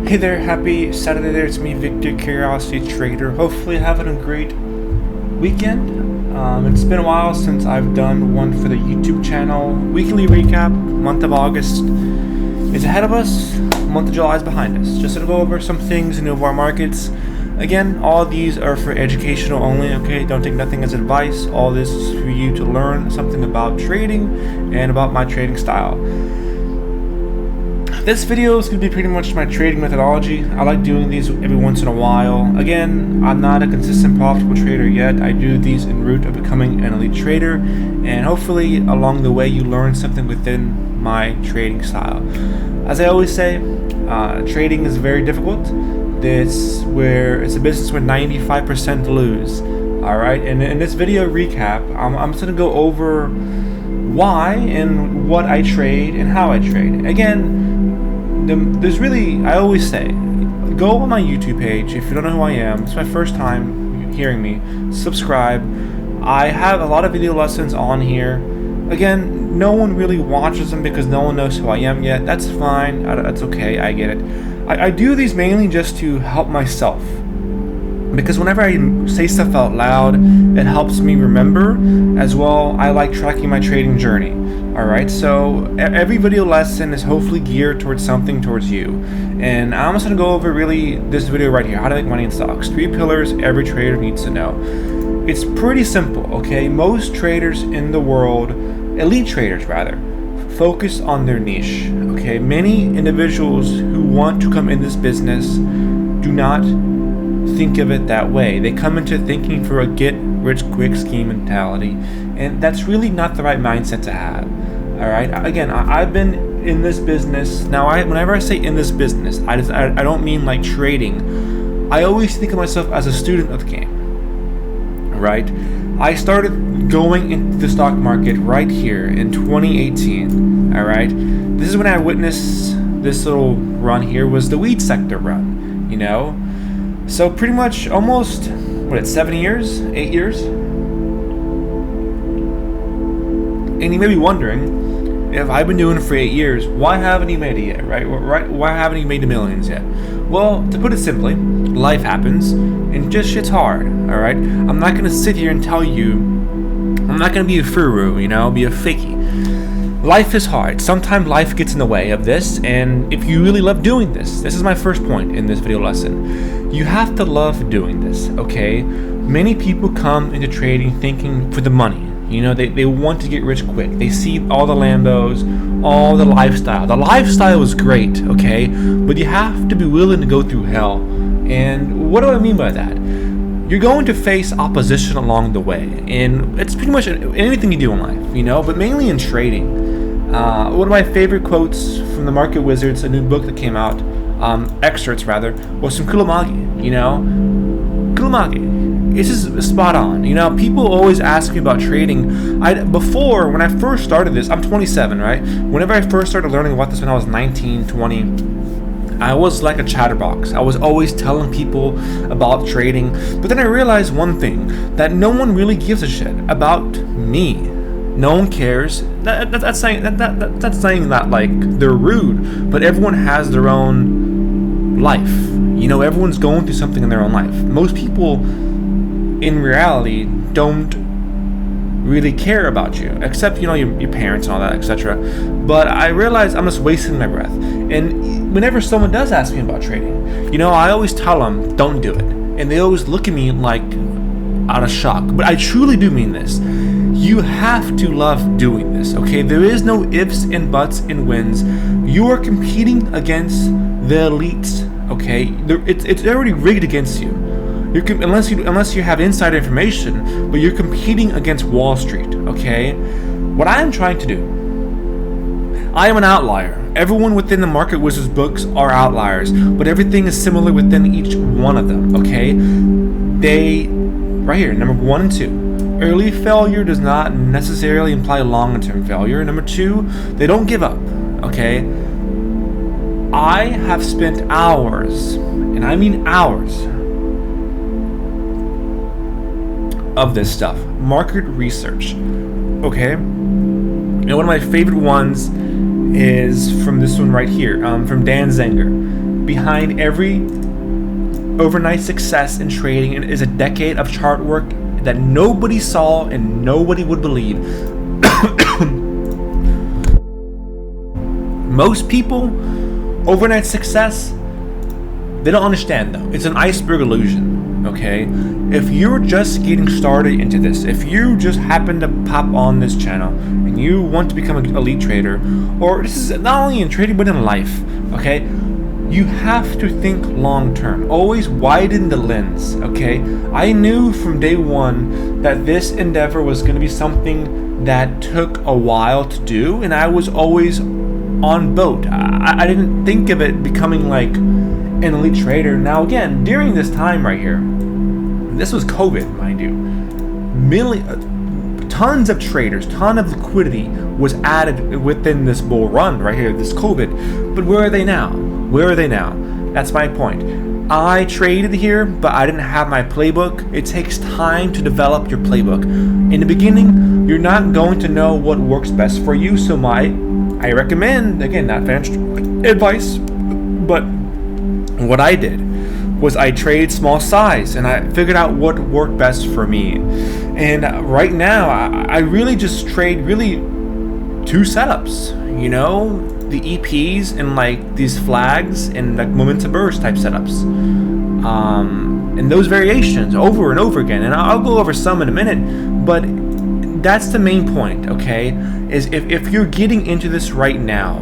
Hey there, happy Saturday there. It's me, Victor, Curiosity Trader. Hopefully having a great weekend. It's been a while since I've done one for the YouTube channel. Weekly recap, month of August is ahead of us, month of July is behind us. Just to go over some things in our markets. Again, all of these are for educational only, okay? Don't take nothing as advice. All this is for you to learn something about trading and about my trading style. This video is going to be pretty much my trading methodology. I like doing these every once in a while. Again, I'm not a consistent profitable trader yet. I do these en route of becoming an elite trader, and hopefully along the way you learn something within my trading style. As I always say, trading is very difficult. It's a business where 95% lose. Alright, and in this video recap, I'm just going to go over why and what I trade and how I trade. Again, there's really, I always say, go on my YouTube page if you don't know who I am. It's my first time hearing me. Subscribe. I have a lot of video lessons on here. Again, no one really watches them because no one knows who I am yet. That's fine. That's okay. I get it. I do these mainly just to help myself, because whenever I say stuff out loud, it helps me remember. As well, I like tracking my trading journey. Alright, so every video lesson is hopefully geared towards something towards you. And I'm just going to go over really this video right here, how to make money in stocks. 3 pillars every trader needs to know. It's pretty simple, okay? Most traders in the world, elite traders rather, focus on their niche, okay? Many individuals who want to come in this business do not think of it that way. They come into thinking for a get-rich-quick scheme mentality, and that's really not the right mindset to have. Alright, again, I've been in this business. Now, whenever I say in this business, I don't mean like trading. I always think of myself as a student of the game. Right? I started going into the stock market right here in 2018. Alright? This is when I witnessed this little run here, was the weed sector run, you know? So pretty much almost, 7 years? 8 years? And you may be wondering, if I've been doing it for 8 years, why haven't you made it yet, right? Why haven't you made the millions yet? Well, to put it simply, life happens, and just shit's hard, alright? I'm not going to sit here and tell you, I'm not going to be a furu, you know, be a fakey. Life is hard. Sometimes life gets in the way of this, and if you really love doing this is my first point in this video lesson. You have to love doing this, okay? Many people come into trading thinking for the money. You know, they want to get rich quick. They see all the Lambos, all the lifestyle. The lifestyle is great, okay? But you have to be willing to go through hell. And what do I mean by that? You're going to face opposition along the way. And it's pretty much anything you do in life, you know, but mainly in trading. One of my favorite quotes from the Market Wizards, a new book that came out, excerpts rather, was from Kulamagi, you know? Kulamagi. It's just spot on. You know, people always ask me about trading. Before, when I first started this, I'm 27, right? Whenever I first started learning about this when I was 19, 20, I was like a chatterbox. I was always telling people about trading. But then I realized one thing, that no one really gives a shit about me. No one cares. That's saying that like they're rude, but everyone has their own life. You know, everyone's going through something in their own life. Most people in reality don't really care about you, except, you know, your parents and all that, etc. But I realize I'm just wasting my breath. And whenever someone does ask me about trading, you know, I always tell them, don't do it. And they always look at me like out of shock. But I truly do mean this. You have to love doing this, okay? There is no ifs and buts and wins. You are competing against the elites, okay? It's already rigged against you. Unless you have insider information, but you're competing against Wall Street, okay? What I am trying to do, I am an outlier. Everyone within the Market Wizards books are outliers, but everything is similar within each one of them, okay? Right here, number 1 and 2. Early failure does not necessarily imply long-term failure. Number 2, they don't give up, okay? I have spent hours, and I mean hours, of this stuff. Market research. Okay? And one of my favorite ones is from this one right here, from Dan Zenger. behind every overnight success in trading is a decade of chart work that nobody saw and nobody would believe. Most people, overnight success, they don't understand though. It's an iceberg illusion, okay? If you're just getting started into this, if you just happen to pop on this channel and you want to become an elite trader, or this is not only in trading but in life, okay? You have to think long term. Always widen the lens, okay? I knew from day one that this endeavor was going to be something that took a while to do, and I was always on boat. I didn't think of it becoming like an elite trader. Now again, during this time right here, this was COVID, mind you, tons of traders, ton of liquidity was added within this bull run right here, this COVID. But where are they now? Where are they now? That's my point. I traded here, but I didn't have my playbook. It takes time to develop your playbook. In the beginning, you're not going to know what works best for you, so I recommend, again, not financial advice, but what I did was I traded small size and I figured out what worked best for me. And right now, I really just trade really two setups, you know, the EPs and like these flags and like momentum burst type setups. And those variations over and over again. And I'll go over some in a minute, but that's the main point, okay? Is if you're getting into this right now,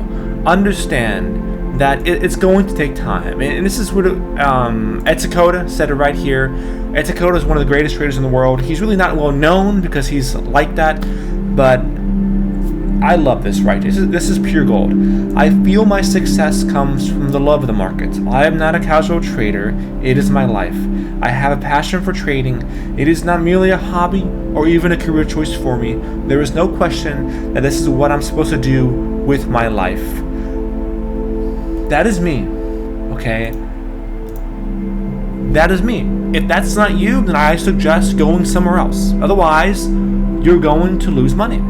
understand that it's going to take time. And this is what Etsukoda said it right here. Etsukoda is one of the greatest traders in the world. He's really not well known because he's like that, but I love this, right? This is pure gold. I feel my success comes from the love of the markets. I am not a casual trader. It is my life. I have a passion for trading. It is not merely a hobby or even a career choice for me. There is no question that this is what I'm supposed to do with my life. That is me, okay? That is me. If that's not you, then I suggest going somewhere else. Otherwise, you're going to lose money.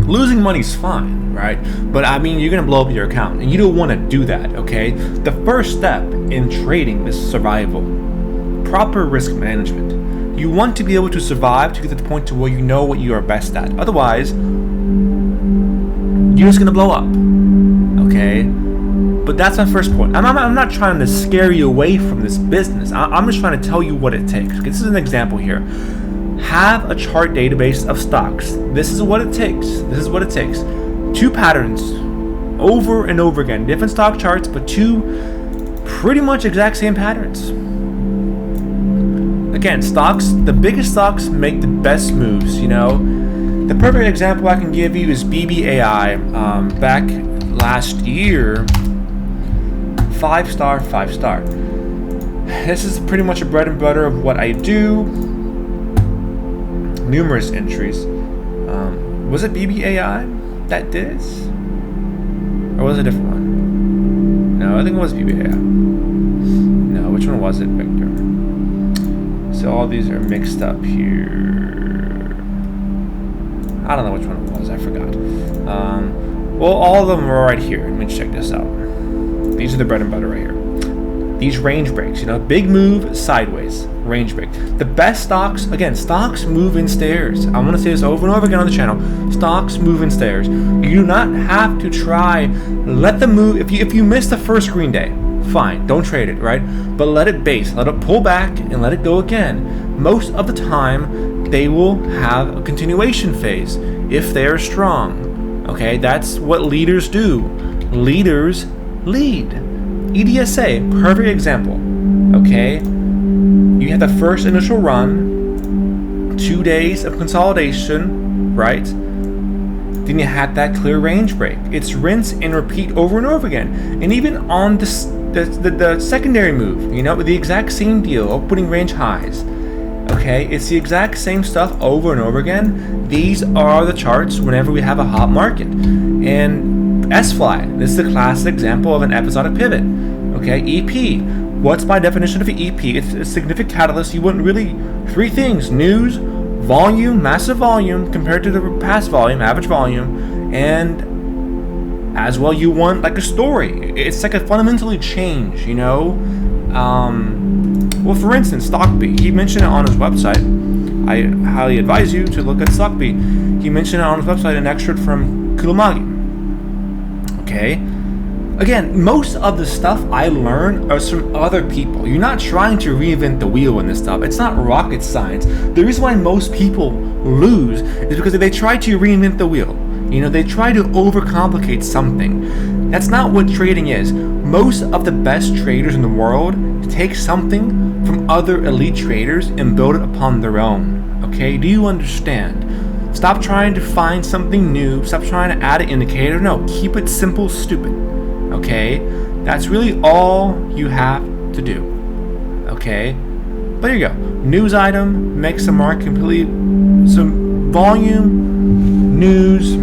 Losing money is fine, right? But I mean, you're gonna blow up your account, and you don't want to do that, okay? The first step in trading is survival. Proper risk management. You want to be able to survive to get to the point to where you know what you are best at. Otherwise, you're just gonna blow up, okay? But that's my first point. I'm not trying to scare you away from this business. I'm just trying to tell you what it takes. Okay, this is an example here. Have a chart database of stocks. This is what it takes. This is what it takes. Two patterns over and over again. Different stock charts, but two pretty much exact same patterns. Again, stocks, the biggest stocks make the best moves, you know. The perfect example I can give you is BBAI. Back last year, 5-star, 5-star. This is pretty much a bread and butter of what I do. Numerous entries. Was it BBAI that did it? Or was it a different one? No, I think it was BBAI. No, which one was it, Victor? So all these are mixed up here. I don't know which one it was, I forgot. Well, all of them are right here. Let me check this out. These are the bread and butter right here. These range breaks, you know, big move sideways, range break. The best stocks, again, stocks move in stairs. I want to say this over and over again on the channel. Stocks move in stairs. You do not have to try, let them move. If you miss the first green day, fine, don't trade it, right? But let it base, let it pull back and let it go again. Most of the time, they will have a continuation phase if they are strong. Okay, that's what leaders do. Leaders lead. EDSA, perfect example. Okay, you have the first initial run, 2 days of consolidation, right? Then you had that clear range break. It's rinse and repeat over and over again. And even on the secondary move, you know, the exact same deal, opening range highs. Okay, it's the exact same stuff over and over again. These are the charts whenever we have a hot market. And S-Fly, this is a classic example of an episodic pivot. Okay, EP. What's my definition of an EP? It's a significant catalyst. You wouldn't really, three things: news, volume, massive volume compared to the past volume, average volume, and as well. You want like a story. It's like a fundamentally change, you know. Well, for instance, Stockbee. He mentioned it on his website. I highly advise you to look at Stockbee. He mentioned it on his website, an excerpt from Kulamagi. Okay. Again, most of the stuff I learn is from other people. You're not trying to reinvent the wheel in this stuff. It's not rocket science. The reason why most people lose is because they try to reinvent the wheel. You know, they try to overcomplicate something. That's not what trading is. Most of the best traders in the world take something from other elite traders and build it upon their own. Okay? Do you understand? Stop trying to find something new. Stop trying to add an indicator. No, keep it simple, stupid. Okay? That's really all you have to do. Okay? But there you go. News item makes the market completely. Some volume, news,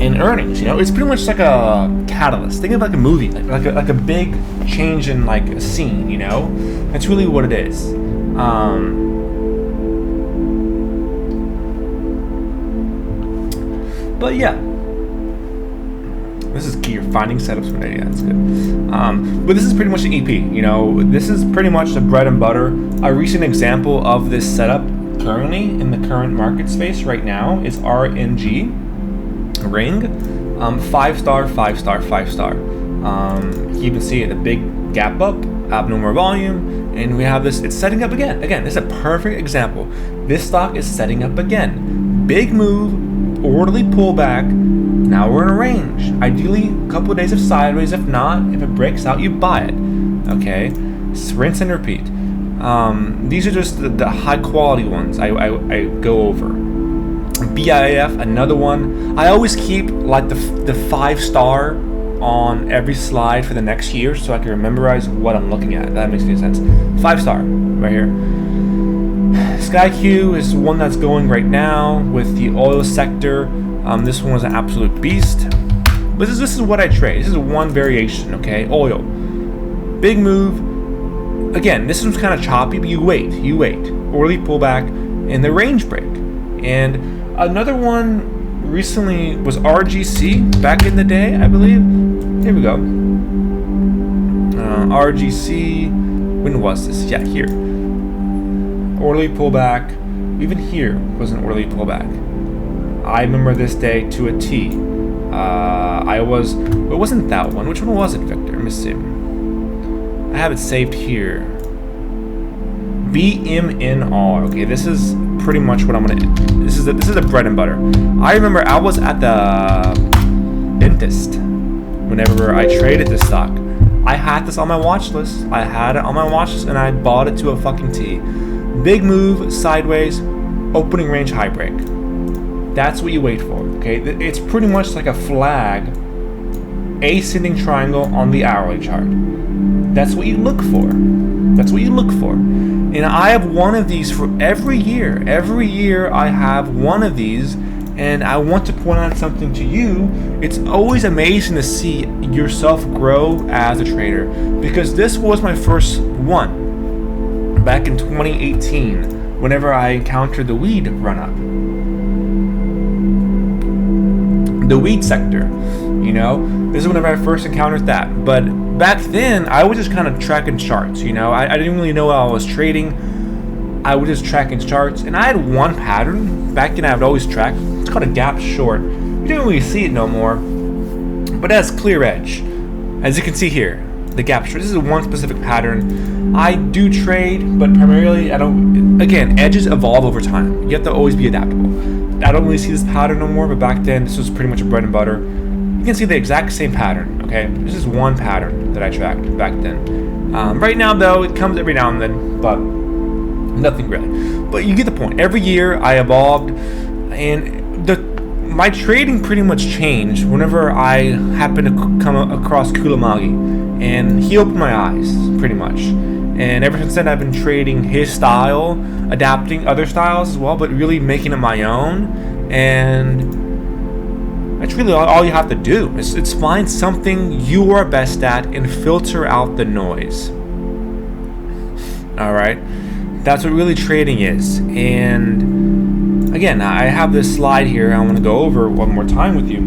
and earnings. You know, it's pretty much like a catalyst. Think of like a movie, like a big change in like a scene. You know, that's really what it is. But yeah, this is key. You're finding setups for yeah, that's good. But this is pretty much an EP. You know, this is pretty much the bread and butter. A recent example of this setup currently in the current market space right now is RNG. Ring, 5-star, 5-star, 5-star. You can see it, a big gap up, abnormal volume, and we have this. It's setting up again. Again, this is a perfect example. This stock is setting up again. Big move, orderly pullback. Now we're in a range. Ideally, a couple of days of sideways. If not, if it breaks out, you buy it. Okay, so rinse and repeat. These are just the high quality ones I go over. BIF, another one. I always keep like the 5-star on every slide for the next year so I can memorize what I'm looking at. That makes any sense. 5-star right here. SkyQ is one that's going right now with the oil sector. This one was an absolute beast. This is what I trade. This is one variation. Okay, oil, big move. Again, this one's kind of choppy, but you wait. Orderly pullback and the range break. And another one recently was RGC back in the day, I believe. Here we go. RGC. When was this? Yeah, here. Orderly pullback. Even here was an orderly pullback. I remember this day to a T. It wasn't that one. Which one was it, Victor? Let me see. I have it saved here. BMNR. Okay, this is pretty much what I'm gonna. This is the bread and butter. I remember I was at the dentist whenever I traded this stock. I had this on my watch list. I had it on my watch list, and I bought it to a fucking T. Big move sideways, opening range high break. That's what you wait for. Okay, it's pretty much like a flag, ascending triangle on the hourly chart. That's what you look for. That's what you look for. And I have one of these for every year. Every year I have one of these, and I want to point out something to you. It's always amazing to see yourself grow as a trader, because this was my first one back in 2018 whenever I encountered the weed run-up. The weed sector, you know, this is whenever I first encountered that. But back then, I was just kind of tracking charts, you know. I didn't really know how I was trading. I was just tracking charts, and I had one pattern. Back then, I would always track. It's called a gap short. You didn't really see it no more, but it has clear edge. As you can see here, the gap short. This is one specific pattern. I do trade, but primarily I don't. Again, edges evolve over time. You have to always be adaptable. I don't really see this pattern no more, but back then, this was pretty much a bread and butter. You can see the exact same pattern, okay? This is one pattern that I tracked back then. Right now, though, it comes every now and then, but nothing really. But you get the point. Every year, I evolved, and my trading pretty much changed whenever I happened to come across Kulamagi, and he opened my eyes, pretty much. And ever since then, I've been trading his style, adapting other styles as well, but really making it my own. And that's really all you have to do. It's find something you are best at and filter out the noise. All right, that's what really trading is. And again, I have this slide here I want to go over one more time with you.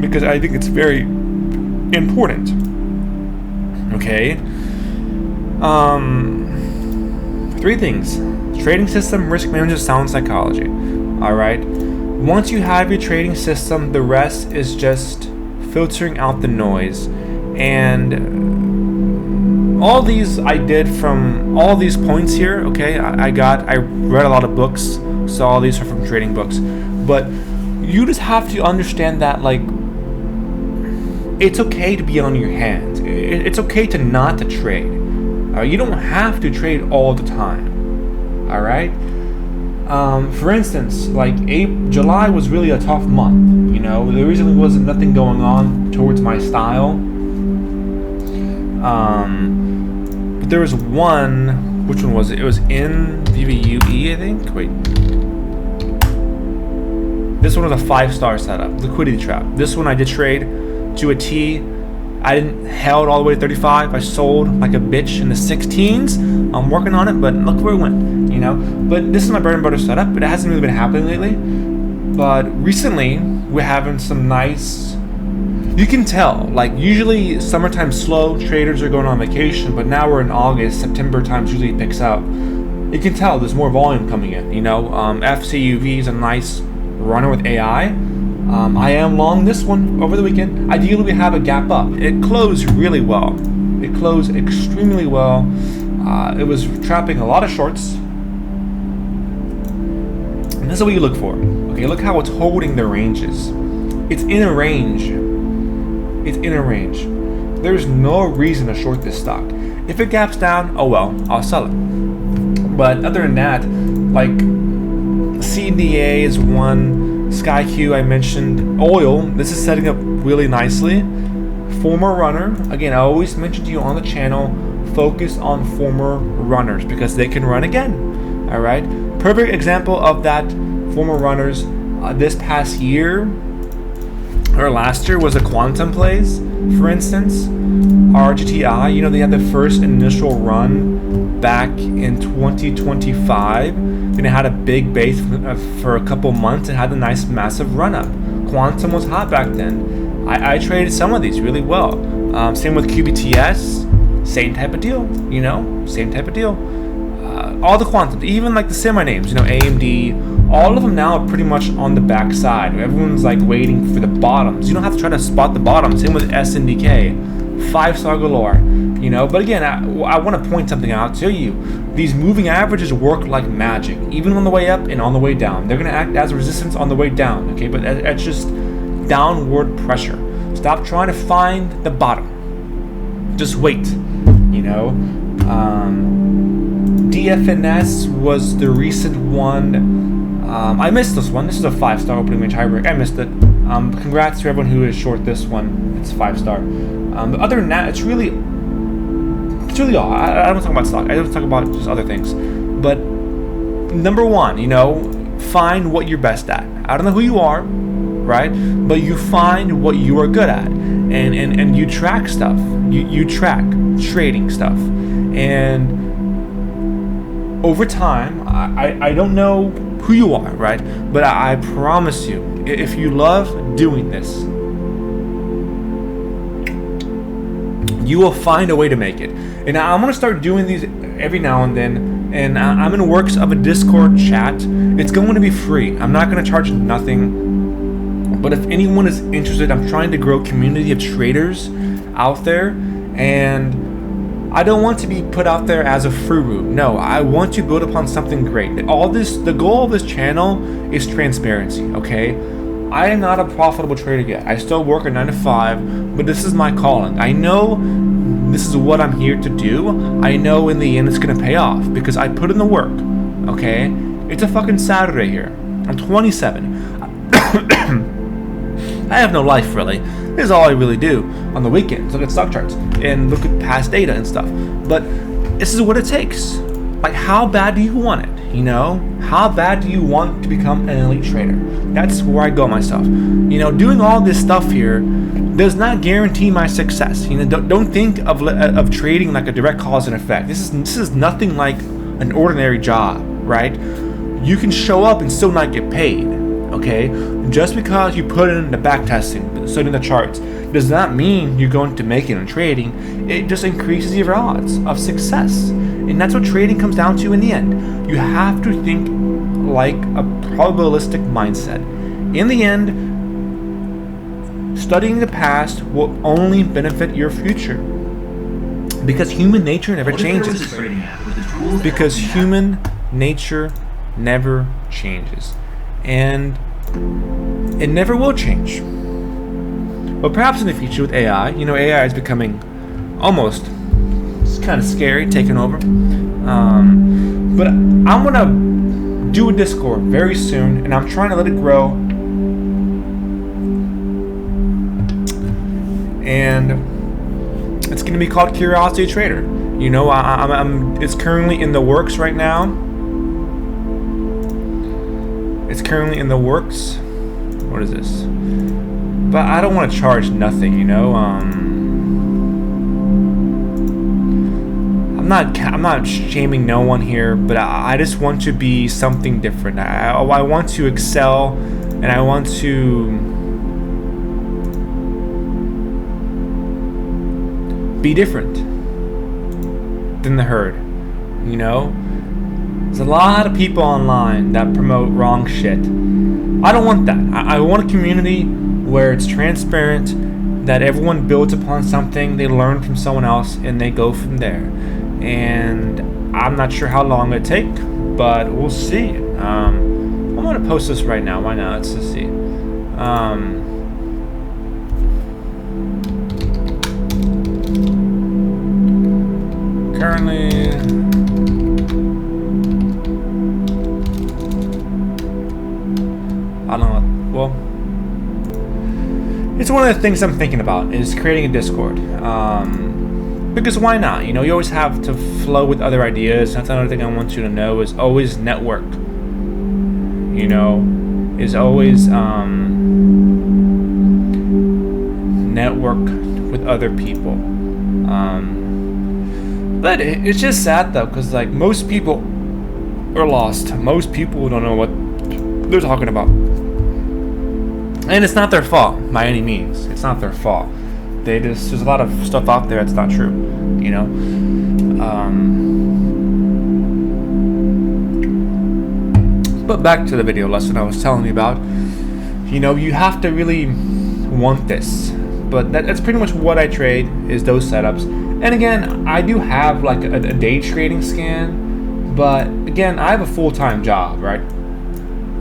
because I think it's very important. Okay. 3 things: trading system, risk management, sound psychology. All right. Once you have your trading system, the rest is just filtering out the noise. And all these I did from all these points here. Okay, I read a lot of books, so all these are from trading books. But you just have to understand that, like, it's okay to be on your hands. It's okay to not to trade. You don't have to trade all the time. All right. For instance, like July was really a tough month. You know, there really wasn't nothing going on towards my style. But there was one. Which one was it? It was in VVUE, I think. Wait. This one was a 5-star setup, liquidity trap. This one I did trade to a T. I didn't held all the way to 35. I sold like a bitch in the 16s. I'm working on it, but look where it went, you know. But this is my bread and butter setup, but it hasn't really been happening lately. But recently, we're having some nice. You can tell, like, usually summertime slow, traders are going on vacation, but now we're in August, September time usually picks up. You can tell there's more volume coming in, you know. FCUV is a nice runner with AI. I am long this one over the weekend. Ideally, we have a gap up. It closed really well. It closed extremely well. It was trapping a lot of shorts. And this is what you look for. Okay, look how it's holding the ranges. It's in a range. It's in a range. There's no reason to short this stock. If it gaps down, oh well, I'll sell it. But other than that, like CDA is one. SkyQ, I mentioned. Oil, this is setting up really nicely. Former runner, again, I always mention to you on the channel, focus on former runners because they can run again. All right, perfect example of that. Former runners this past year or last year was the quantum plays. For instance, RGTI, you know, they had the first initial run back in 2025. Then it had a big base for a couple months and had a nice massive run up. Quantum was hot back then. I traded some of these really well. Same with QBTS, same type of deal, you know, same type of deal. All the quantums, even like the semi names, you know, AMD, all of them now are pretty much on the back side. Everyone's like waiting for the bottoms. You don't have to try to spot the bottom. Same with SNDK, 5-star galore, you know. But again, I want to point something out to you. These moving averages work like magic, even on the way up and on the way down. They're going to act as resistance on the way down, okay? But that's just downward pressure. Stop trying to find the bottom. Just wait, you know. DFNS was the recent one. I missed this one. This is a 5-star opening range high break. I missed it. Congrats to everyone who is short this one. It's 5-star. But other than that, it's really all. I don't talk about stock. I don't talk about just other things. But number one, you know, find what you're best at. I don't know who you are, right? But you find what you are good at, and you track stuff. You track trading stuff, and over time, I don't know who you are, right? But I promise you, if you love doing this, you will find a way to make it. And I'm going to start doing these every now and then. And I'm in the works of a Discord chat. It's going to be free. I'm not going to charge nothing. But if anyone is interested, I'm trying to grow a community of traders out there. And I don't want to be put out there as a furu. No, I want to build upon something great. The goal of this channel is transparency, okay? I am not a profitable trader yet. I still work a 9 to 5, but this is my calling. I know this is what I'm here to do. I know in the end it's gonna pay off because I put in the work, okay? It's a fucking Saturday here. I'm 27. I have no life really. This is all I really do on the weekends. Look at stock charts and look at past data and stuff. But this is what it takes. Like, how bad do you want it? You know, how bad do you want to become an elite trader? That's where I go myself. You know, doing all this stuff here does not guarantee my success. You know, don't think of trading like a direct cause and effect. This is nothing like an ordinary job, right? You can show up and still not get paid. Okay, just because you put in the back testing, studying the charts, does not mean you're going to make it in trading. It just increases your odds of success, and that's what trading comes down to in the end. You have to think like a probabilistic mindset. In the end, studying the past will only benefit your future, because human nature never changes. Because human nature never changes. And it never will change. But perhaps in the future with AI, AI is becoming almost, it's kind of scary, taking over. But I'm gonna do a Discord very soon, and I'm trying to let it grow. And it's gonna be called Curiosity Trader. It's currently in the works right now. It's currently in the works. What is this? But I don't want to charge nothing, I'm not shaming no one here, but I just want to be something different. I want to excel, and I want to be different than the herd. There's a lot of people online that promote wrong shit. I don't want that. I want a community where it's transparent, that everyone builds upon something, they learn from someone else, and they go from there. And I'm not sure how long it'll take, but we'll see. I'm going to post this right now. Why not? Let's just see. Currently... I don't know. Well, it's one of the things I'm thinking about is creating a Discord. Because why not? You always have to flow with other ideas. That's another thing I want you to know is always network. Is always network with other people. But it's just sad though, because like most people are lost. Most people don't know what they're talking about. And it's not their fault by any means. It's not their fault. There's a lot of stuff out there that's not true, But back to the video lesson I was telling you about. You have to really want this. But that's pretty much what I trade, is those setups. And again, I do have like a day trading scan. But again, I have a full-time job, right?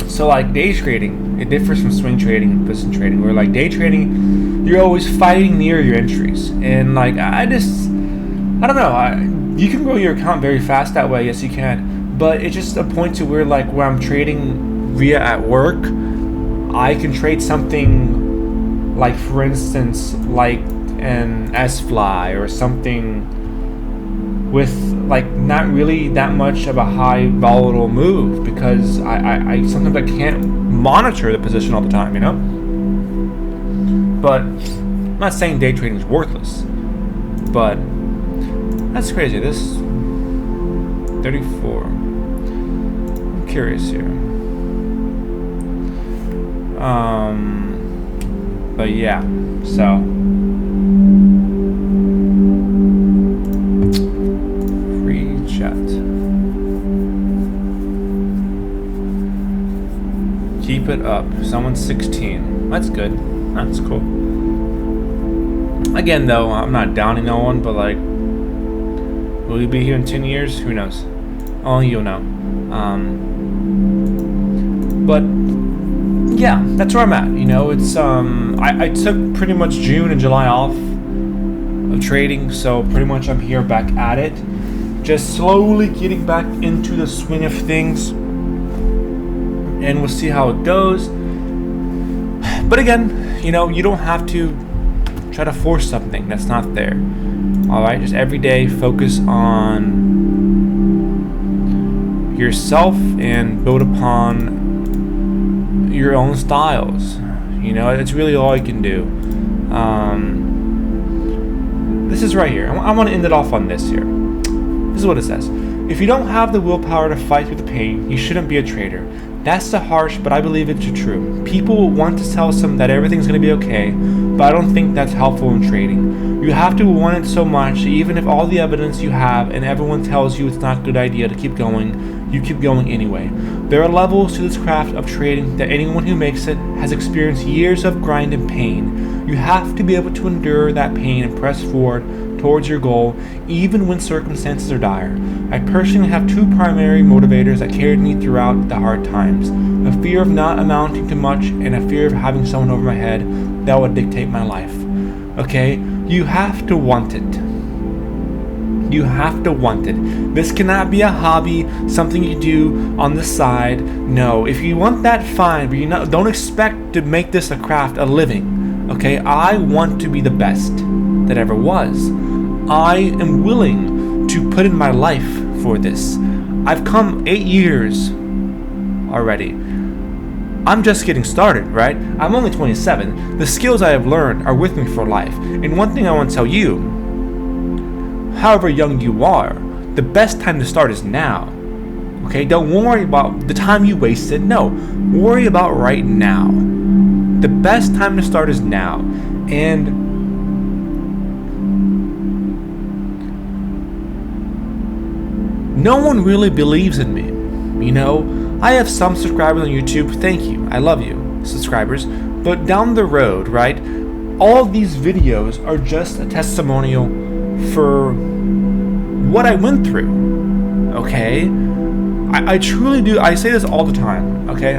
So like day trading, it differs from swing trading and position trading, where like day trading, you're always fighting near your entries. And like I don't know, you can grow your account very fast that way, yes you can, but it's just a point to where I'm trading via at work, I can trade something like, for instance, like an S-Fly or something with like not really that much of a high volatile move, because I sometimes I can't monitor the position all the time, But I'm not saying day trading is worthless, but that's crazy. This 34. I'm curious here. But yeah, so. Keep it up. Someone's 16. That's good. That's cool. Again, though, I'm not downing no one, but like, will you be here in 10 years? Who knows? Only you'll know. But yeah, that's where I'm at. It's I took pretty much June and July off of trading, so pretty much I'm here back at it, just slowly getting back into the swing of things. And we'll see how it goes. But again, you don't have to try to force something that's not there. Alright, just every day focus on yourself and build upon your own styles. It's really all you can do. This is right here. I want to end it off on this here. This is what it says. If you don't have the willpower to fight through the pain, you shouldn't be a trader. That's the harsh, but I believe it's true. People want to tell some that everything's going to be okay, but I don't think that's helpful in trading. You have to want it so much, even if all the evidence you have and everyone tells you it's not a good idea to keep going, you keep going anyway. There are levels to this craft of trading that anyone who makes it has experienced years of grind and pain. You have to be able to endure that pain and press forward towards your goal, even when circumstances are dire. I personally have two primary motivators that carried me throughout the hard times: a fear of not amounting to much and a fear of having someone over my head that would dictate my life. Okay? You have to want it. You have to want it. This cannot be a hobby, something you do on the side. No, if you want that, fine, but don't expect to make this a craft, a living. Okay? I want to be the best that ever was. I am willing to put in my life for this. I've come 8 years already. I'm just getting started, right? I'm only 27. The skills I have learned are with me for life. And one thing I want to tell you, however young you are, the best time to start is now. Okay? Don't worry about the time you wasted. No. Worry about right now. The best time to start is now. And no one really believes in me. You know, I have some subscribers on YouTube. Thank you. I love you, subscribers. But down the road, right, all of these videos are just a testimonial for what I went through. Okay? I truly do. I say this all the time. Okay?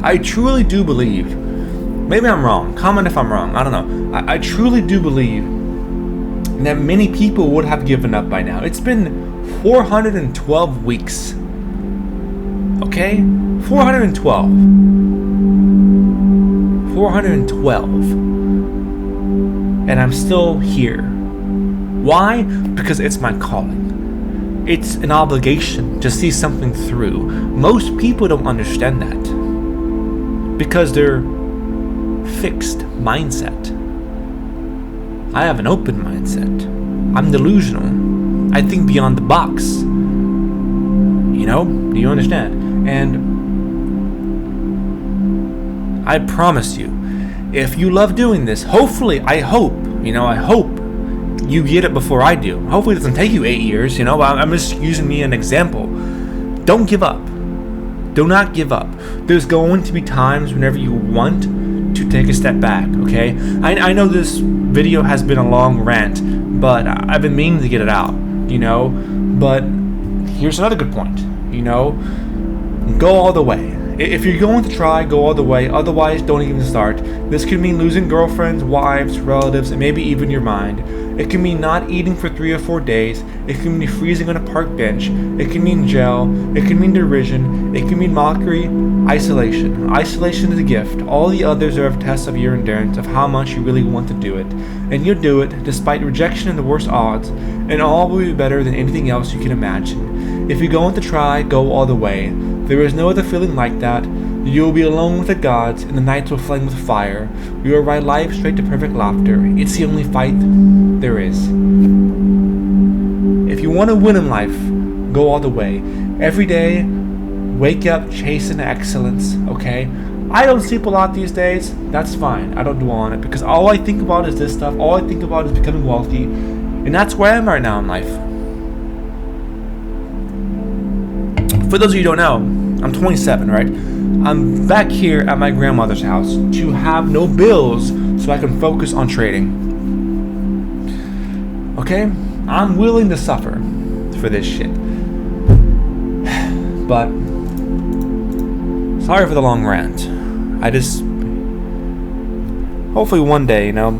I truly do believe. Maybe I'm wrong. Comment if I'm wrong. I don't know. I truly do believe that many people would have given up by now. It's been 412 weeks. Okay? 412. 412. And I'm still here. Why? Because it's my calling. It's an obligation to see something through. Most people don't understand that because they're fixed mindset. I have an open mindset. I'm delusional. I think beyond the box. You know? Do you understand? And I promise you, if you love doing this, hopefully, I hope you get it before I do. Hopefully it doesn't take you 8 years, you know? I'm just using me an example. Don't give up. Do not give up. There's going to be times whenever you want to take a step back, okay? I know this video has been a long rant, but I've been meaning to get it out, you know? But here's another good point, you know? Go all the way. If you're going to try, go all the way. Otherwise, don't even start. This could mean losing girlfriends, wives, relatives, and maybe even your mind. It can mean not eating for 3 or 4 days. It can mean freezing on a park bench. It can mean jail. It can mean derision. It can mean mockery. Isolation. Isolation is a gift. All the others are a test of your endurance, of how much you really want to do it. And you'll do it despite rejection and the worst odds, and all will be better than anything else you can imagine. If you're going to try, go all the way. There is no other feeling like that. You will be alone with the gods, and the nights will flame with fire. You will ride life straight to perfect laughter. It's the only fight there is. If you want to win in life, go all the way. Every day, wake up chasing excellence, okay? I don't sleep a lot these days. That's fine. I don't dwell on it, because all I think about is this stuff. All I think about is becoming wealthy, and that's where I am right now in life. For those of you who don't know, I'm 27, right? I'm back here at my grandmother's house to have no bills so I can focus on trading. Okay? I'm willing to suffer for this shit. But sorry for the long rant. I just hopefully one day, you know,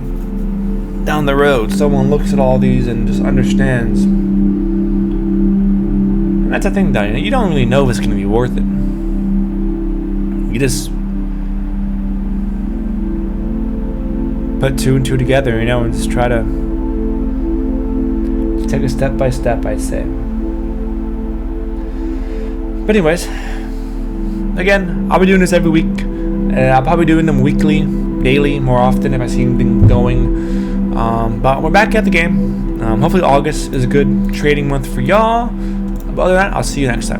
down the road, someone looks at all these and just understands. And that's the thing, though. You don't really know if it's going to be worth it. You just put 2 and 2 together, you know, and just try to take it step by step, I'd say. But anyways, again, I'll be doing this every week. I'll probably be doing them weekly, daily, more often if I see anything going. But we're back at the game. Hopefully August is a good trading month for y'all. But other than that, I'll see you next time.